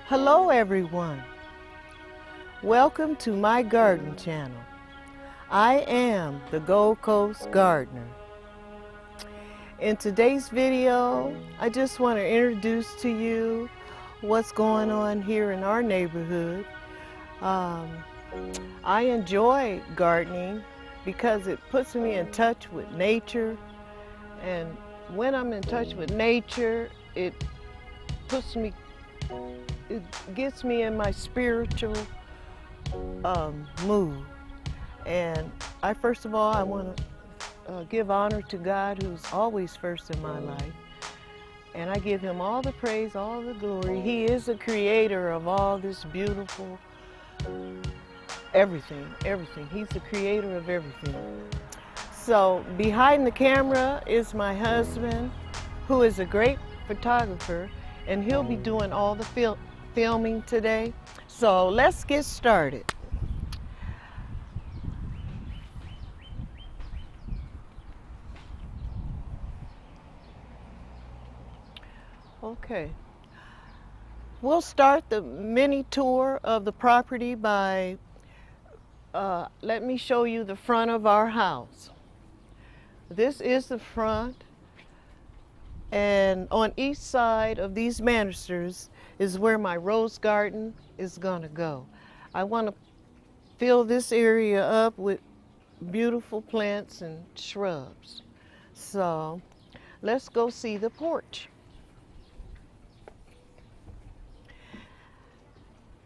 Hello everyone. Welcome to my garden channel. I am the Gold Coast Gardener. In today's video, I just want to introduce to you what's going on here in our neighborhood. I enjoy gardening because it puts me in touch with nature, and when I'm in touch with nature, it gets me in my spiritual mood. And first of all, I want to give honor to God, who's always first in my life. And I give him all the praise, all the glory. He is the creator of all this beautiful, everything. He's the creator of everything. So behind the camera is my husband, who is a great photographer, and he'll be doing all the filming today. So let's get started. Okay. We'll start the mini tour of the property by, let me show you the front of our house. This is the front, and on each side of these banisters is where my rose garden is gonna go. I want to fill this area up with beautiful plants and shrubs. So let's go see the porch.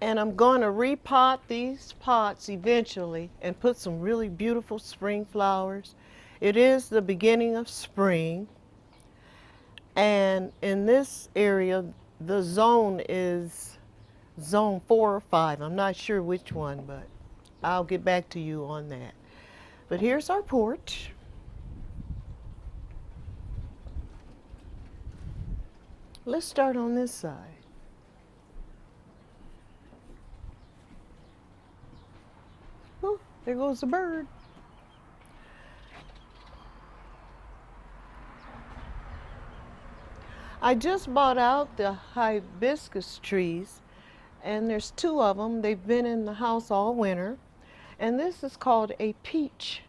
And I'm going to repot these pots eventually and put some really beautiful spring flowers. It is the beginning of spring, and in this area the zone is zone 4 or 5. I'm not sure which one, but I'll get back to you on that. But here's our porch. Let's start on this side. Oh, there goes the bird. I just bought out the hibiscus trees, and there's 2 of them. They've been in the house all winter. And this is called a peach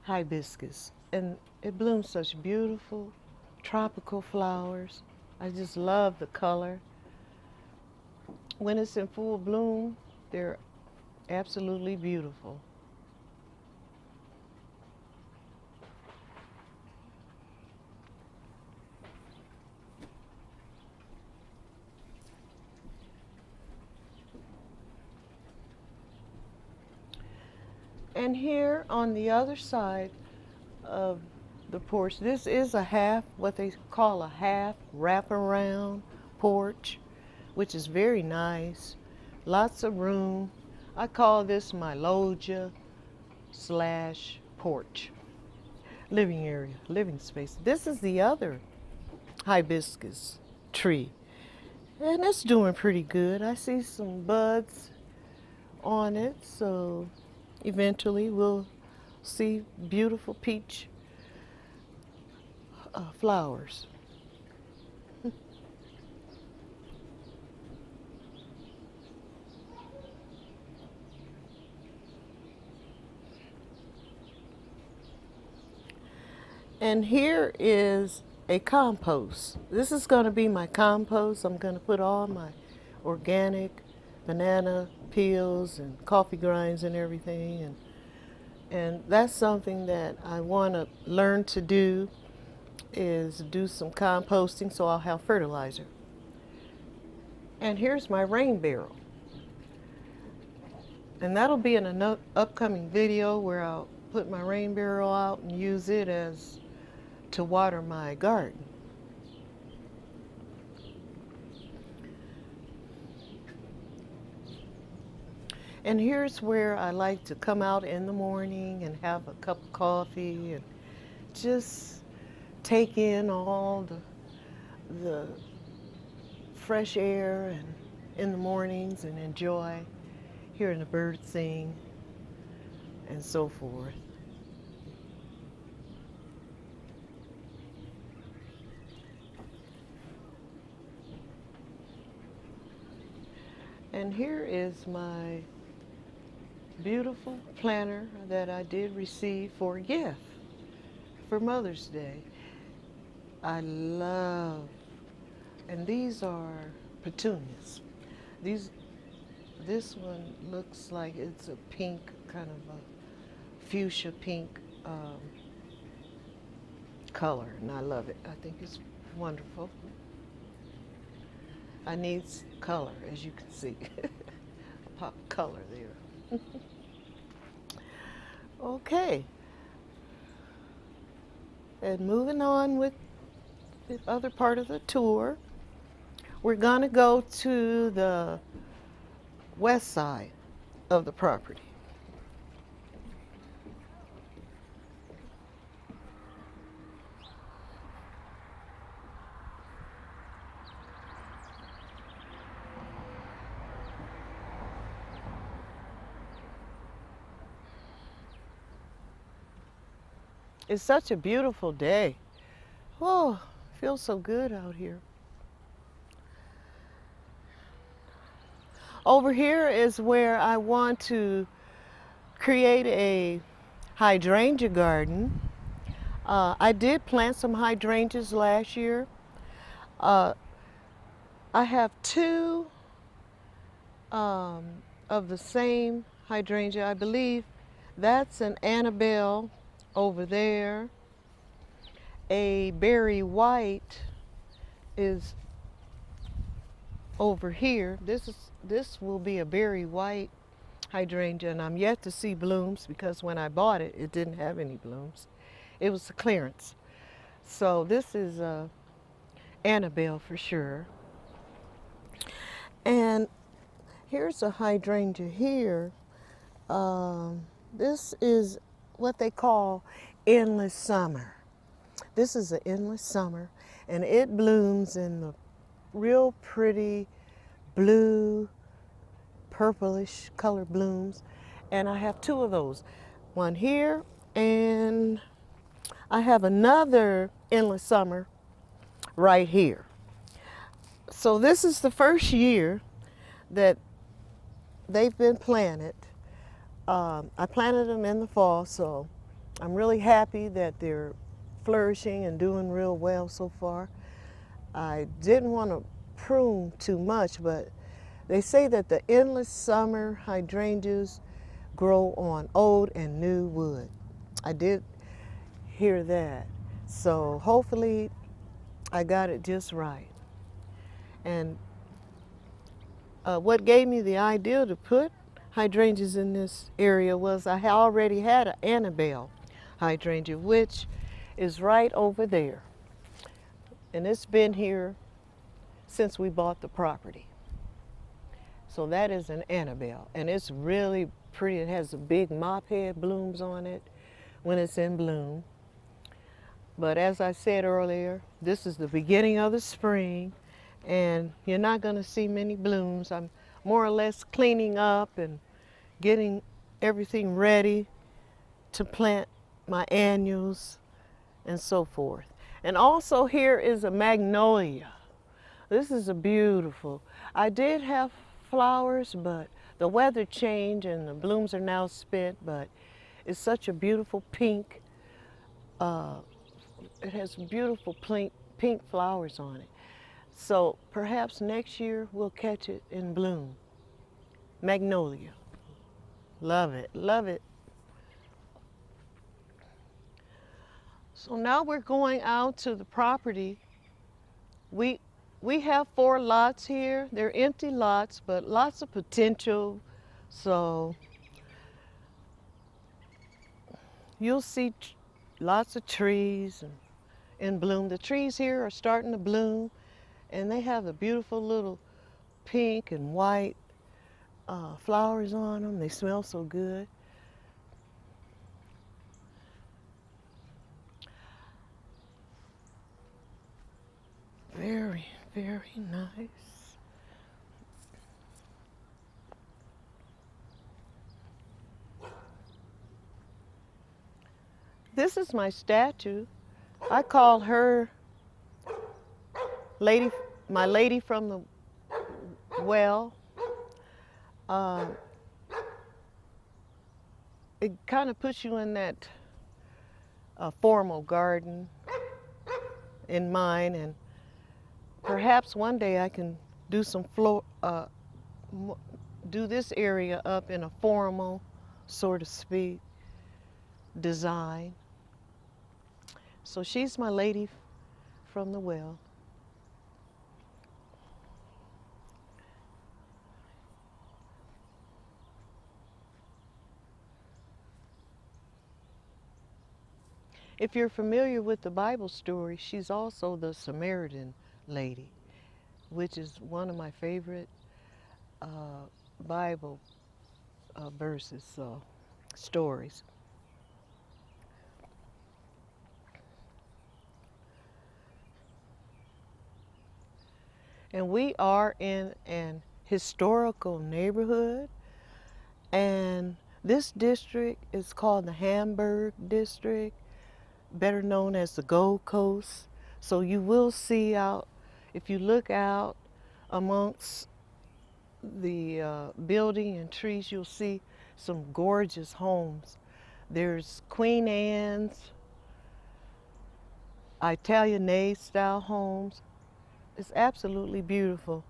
hibiscus, and it blooms such beautiful tropical flowers. I just love the color. When it's in full bloom, they're absolutely beautiful. And here on the other side of the porch, this is what they call a half wraparound porch, which is very nice. Lots of room. I call this my loggia / porch. Living area, living space. This is the other hibiscus tree, and it's doing pretty good. I see some buds on it, so eventually we'll see beautiful peach flowers. And here is a compost. This is going to be my compost. I'm going to put all my organic banana peels and coffee grinds and everything, and that's something that I want to learn to do, is do some composting so I'll have fertilizer. And here's my rain barrel, and that'll be in an upcoming video where I'll put my rain barrel out and use it to water my garden. And here's where I like to come out in the morning and have a cup of coffee and just take in all the fresh air and in the mornings, and enjoy hearing the birds sing and so forth. And here is my beautiful planter that I did receive for a gift for Mother's Day. I love, and these are petunias. This one looks like it's a pink, kind of a fuchsia pink color, and I love it. I think it's wonderful. I need color, as you can see. Pop color there. Okay. And moving on with the other part of the tour, we're going to go to the west side of the property. It's such a beautiful day. Oh, feels so good out here. Over here is where I want to create a hydrangea garden. I did plant some hydrangeas last year. I have two of the same hydrangea. I believe that's an Annabelle over there. A berry white is over here. This will be a berry white hydrangea, and I'm yet to see blooms because when I bought it, it didn't have any blooms. It was a clearance. So this is Annabelle for sure. And here's a hydrangea here. This is what they call endless summer. This is an endless summer, and it blooms in the real pretty blue, purplish color blooms. And I have two of those. One here, and I have another endless summer right here. So this is the first year that they've been planted. I planted them in the fall, so I'm really happy that they're flourishing and doing real well so far. I didn't want to prune too much, but they say that the endless summer hydrangeas grow on old and new wood. I did hear that. So hopefully I got it just right. And what gave me the idea to put hydrangeas in this area was I already had an Annabelle hydrangea, which is right over there. And it's been here since we bought the property. So that is an Annabelle, and it's really pretty. It has a big mop head blooms on it when it's in bloom. But as I said earlier, this is the beginning of the spring, and you're not going to see many blooms. I'm more or less cleaning up and getting everything ready to plant my annuals and so forth. And also here is a magnolia. This is a beautiful. I did have flowers, but the weather changed and the blooms are now spent, but it's such a beautiful pink. It has beautiful pink flowers on it. So perhaps next year we'll catch it in bloom. Magnolia. Love it, love it. So now we're going out to the property. We have 4 lots here. They're empty lots, but lots of potential. So you'll see lots of trees in bloom. The trees here are starting to bloom, and they have the beautiful little pink and white flowers on them. They smell so good. Very, very nice. This is my statue. I call her my lady from the well. Uh, it kind of puts you in that formal garden in mind, and perhaps one day I can do some do this area up in a formal, so to speak, design. So she's my lady from the well. If you're familiar with the Bible story, she's also the Samaritan lady, which is one of my favorite Bible verses, stories. And we are in an historical neighborhood, and this district is called the Hamburg District, better known as the Gold Coast. So you will see out, if you look out amongst the building and trees, you'll see some gorgeous homes. There's Queen Anne's, Italianate style homes. It's absolutely beautiful.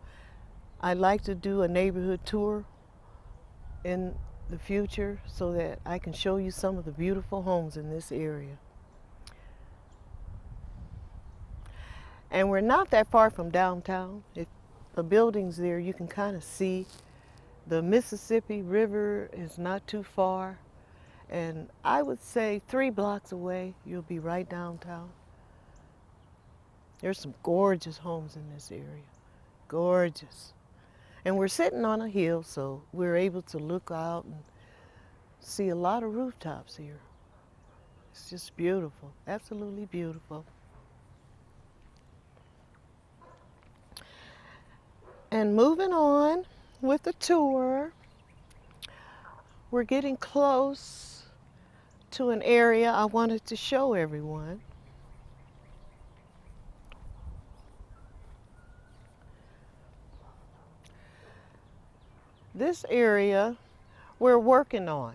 I'd like to do a neighborhood tour in the future so that I can show you some of the beautiful homes in this area. And we're not that far from downtown. If the buildings there, you can kind of see the Mississippi River is not too far. And I would say 3 blocks away, you'll be right downtown. There's some gorgeous homes in this area. Gorgeous. And we're sitting on a hill, so we're able to look out and see a lot of rooftops here. It's just beautiful, absolutely beautiful. And moving on with the tour, we're getting close to an area I wanted to show everyone. This area we're working on.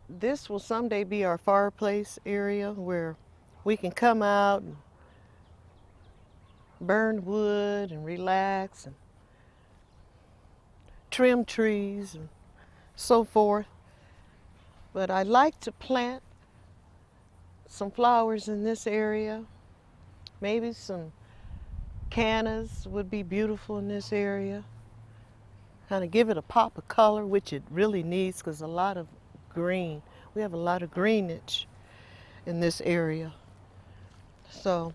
This will someday be our fireplace area where we can come out and burn wood and relax and trim trees and so forth. But I'd like to plant some flowers in this area. Maybe some cannas would be beautiful in this area. Kind of give it a pop of color, which it really needs because a lot of green. We have a lot of greenage in this area. So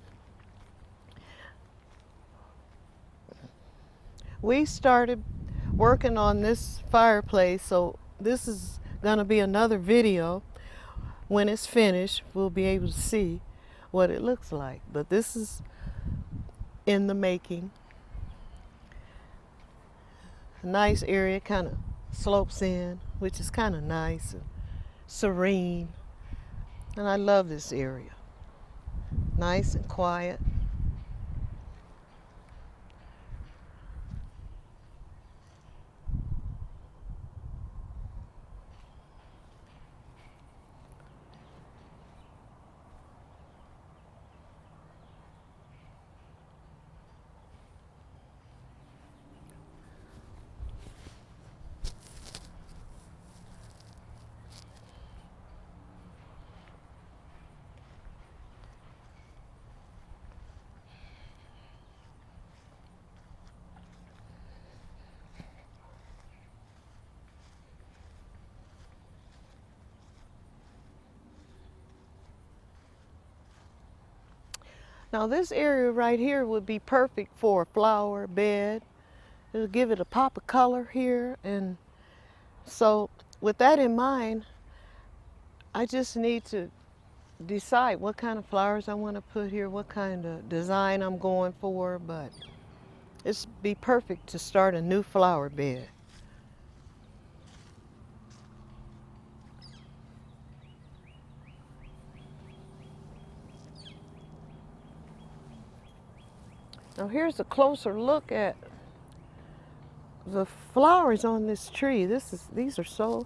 we started working on this fireplace, so this is going to be another video. When it's finished, we'll be able to see what it looks like. But this is in the making. A nice area, kind of slopes in, which is kind of nice and serene. And I love this area. Nice and quiet. Now this area right here would be perfect for a flower bed. It'll give it a pop of color here. And so with that in mind, I just need to decide what kind of flowers I want to put here, what kind of design I'm going for, but it's be perfect to start a new flower bed. Now here's a closer look at the flowers on this tree, these are so,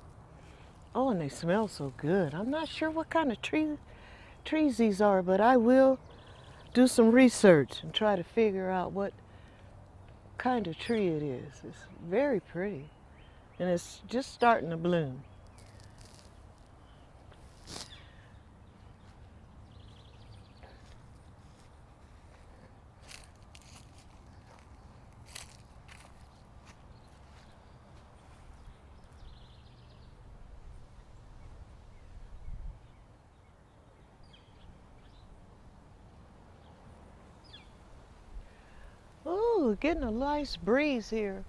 oh, and they smell so good. I'm not sure what kind of trees these are, but I will do some research and try to figure out what kind of tree it is. It's very pretty, and it's just starting to bloom. Oh, getting a nice breeze here.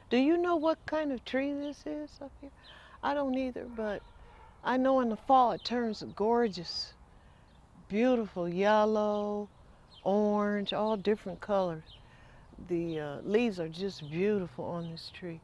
Do you know what kind of tree this is up here? I don't either, but I know in the fall it turns gorgeous, beautiful yellow, orange, all different colors. The leaves are just beautiful on this tree.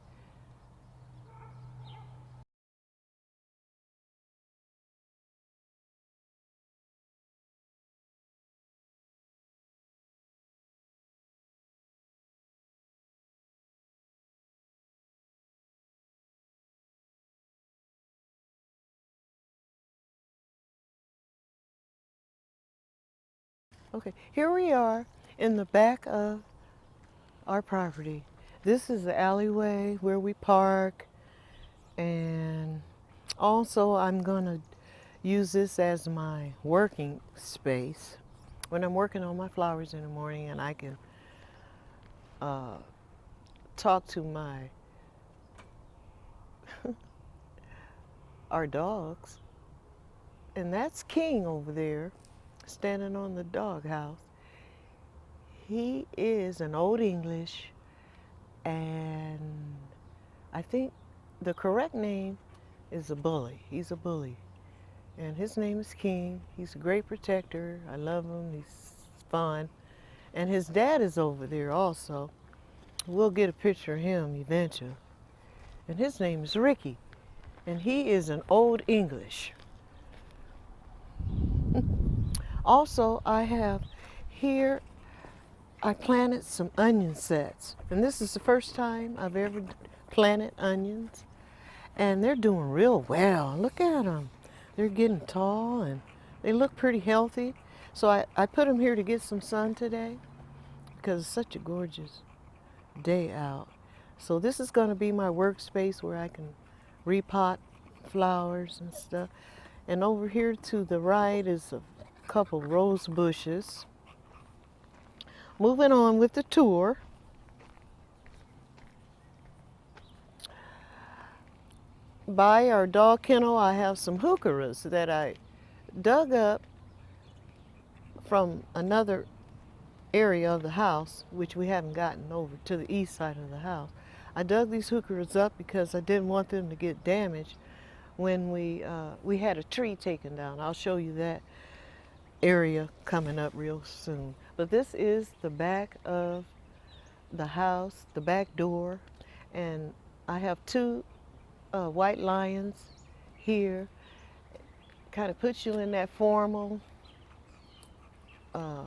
Okay, here we are in the back of our property. This is the alleyway where we park, and also I'm gonna use this as my working space when I'm working on my flowers in the morning, and I can uh, talk to our dogs. And that's King over there standing on the doghouse. He is an Old English, and I think the correct name is a bully. He's a bully. And his name is King. He's a great protector. I love him. He's fun. And his dad is over there also. We'll get a picture of him eventually. And his name is Ricky. And he is an Old English. Also, I have here, I planted some onion sets. And this is the first time I've ever planted onions. And they're doing real well. Look at them. They're getting tall and they look pretty healthy. So I put them here to get some sun today because it's such a gorgeous day out. So this is going to be my workspace where I can repot flowers and stuff. And over here to the right is a couple rose bushes. Moving on with the tour. By our dog kennel, I have some heucheras that I dug up from another area of the house, which we haven't gotten over to the east side of the house. I dug these heucheras up because I didn't want them to get damaged when we had a tree taken down. I'll show you that area coming up real soon. But this is the back of the house, the back door, and I have two white lions here. Kind of puts you in that formal uh,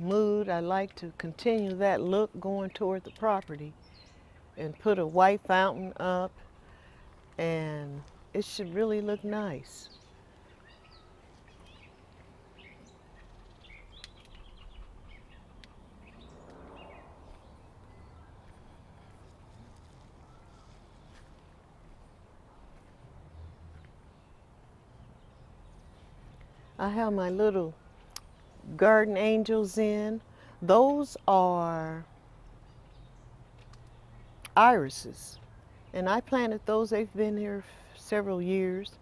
mood. I like to continue that look going toward the property and put a white fountain up, and it should really look nice. I have my little garden angels in. Those are irises. And I planted those. They've been here several years.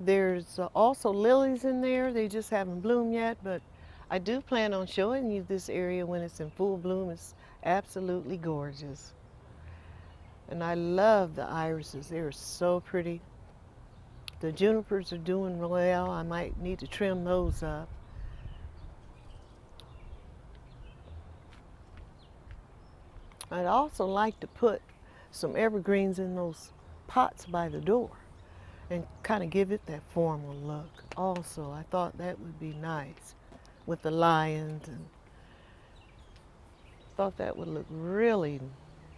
There's also lilies in there. They just haven't bloomed yet, but I do plan on showing you this area when it's in full bloom. It's absolutely gorgeous. And I love the irises. They're so pretty. The junipers are doing well. I might need to trim those up. I'd also like to put some evergreens in those pots by the door and kind of give it that formal look. Also, I thought that would be nice with the lions, and thought that would look really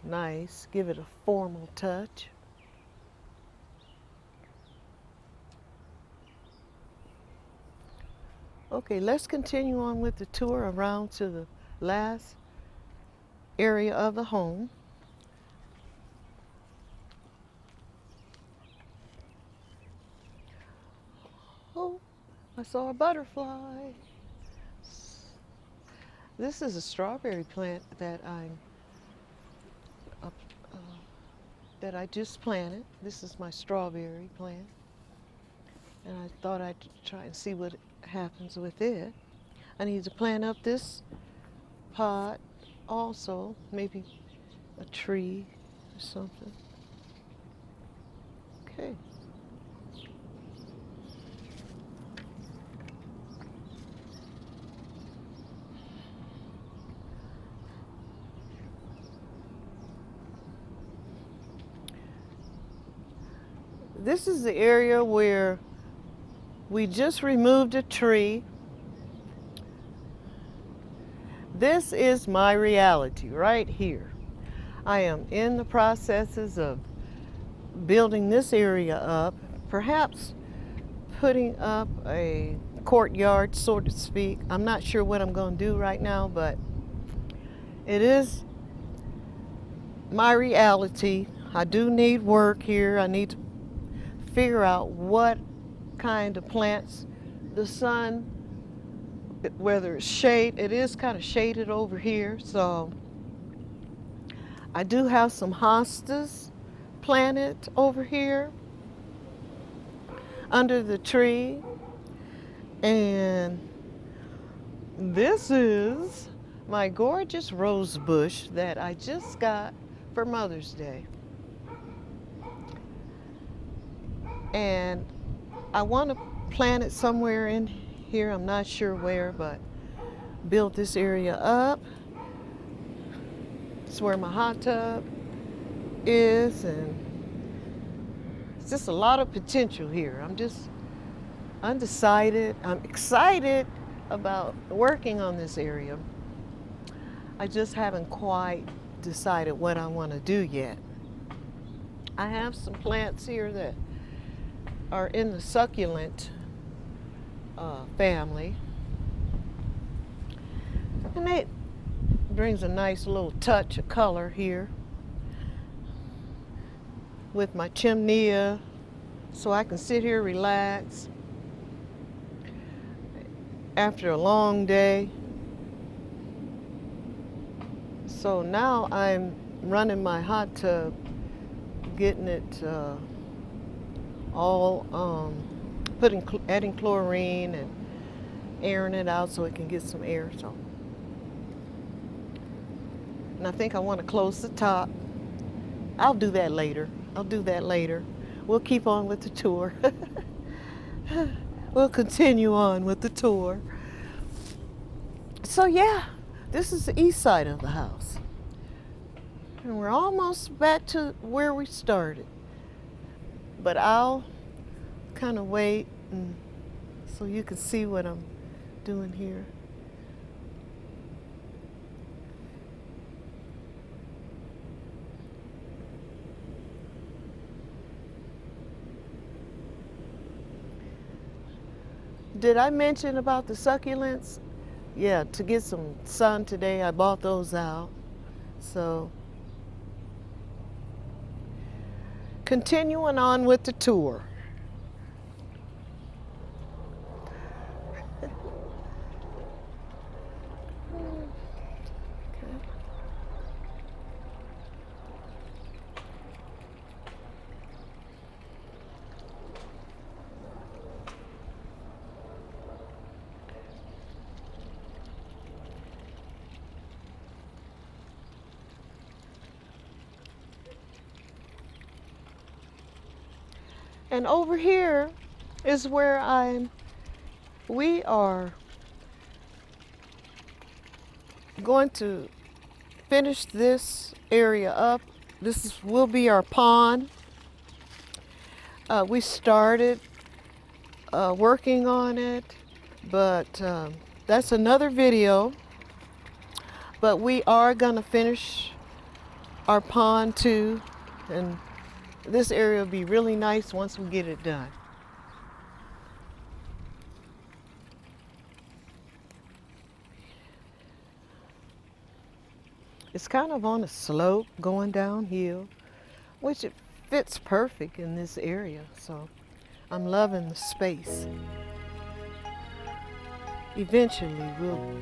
nice, give it a formal touch. Okay, let's continue on with the tour around to the last area of the home. Oh, I saw a butterfly. This is a strawberry plant that uh, I just planted. This is my strawberry plant, and I thought I'd try and see what happens with it. I need to plant up this pot also, maybe a tree or something. Okay. This is the area where we just removed a tree. This is my reality right here. I am in the processes of building this area up, perhaps putting up a courtyard, so to speak. I'm not sure what I'm going to do right now, but it is my reality. I do need work here. I need to figure out what kind of plants the sun, whether it's shade. It is kind of shaded over here, so I do have some hostas planted over here under the tree, and this is my gorgeous rose bush that I just got for Mother's Day. And I want to plant it somewhere in here. I'm not sure where, but build this area up. It's where my hot tub is, and it's just a lot of potential here. I'm just undecided. I'm excited about working on this area. I just haven't quite decided what I want to do yet. I have some plants here that are in the succulent family, and it brings a nice little touch of color here with my chimenea, so I can sit here, relax after a long day. So now I'm running my hot tub, getting it all adding chlorine and airing it out so it can get some air. So, and I think I want to close the top. I'll do that later. We'll keep on with the tour. We'll continue on with the tour. So yeah, this is the east side of the house, and we're almost back to where we started. But I'll kind of wait so you can see what I'm doing here. Did I mention about the succulents? Yeah, to get some sun today, I bought those out. So, continuing on with the tour. And over here is where we are going to finish this area up. Will be our pond. We started working on it, but that's another video. But we are gonna finish our pond too, and this area will be really nice once we get it done. It's kind of on a slope going downhill, which it fits perfect in this area, so I'm loving the space. Eventually we'll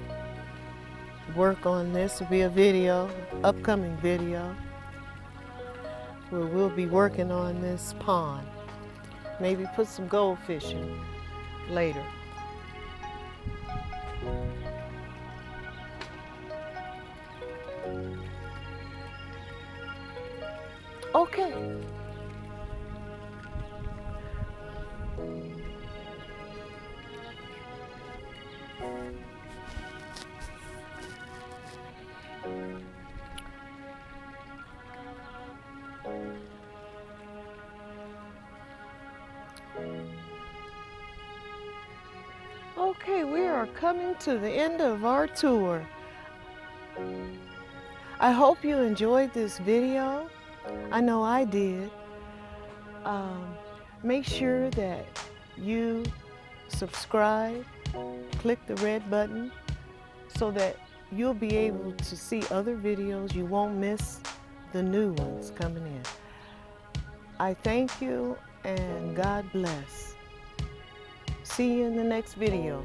work on this. Will be a video, upcoming video, where we'll be working on this pond. Maybe put some goldfish in later. Okay. Okay, we are coming to the end of our tour. I hope you enjoyed this video. I know I did. Make sure that you subscribe, click the red button so that you'll be able to see other videos. You won't miss the new ones coming in. I thank you and God bless. See you in the next video.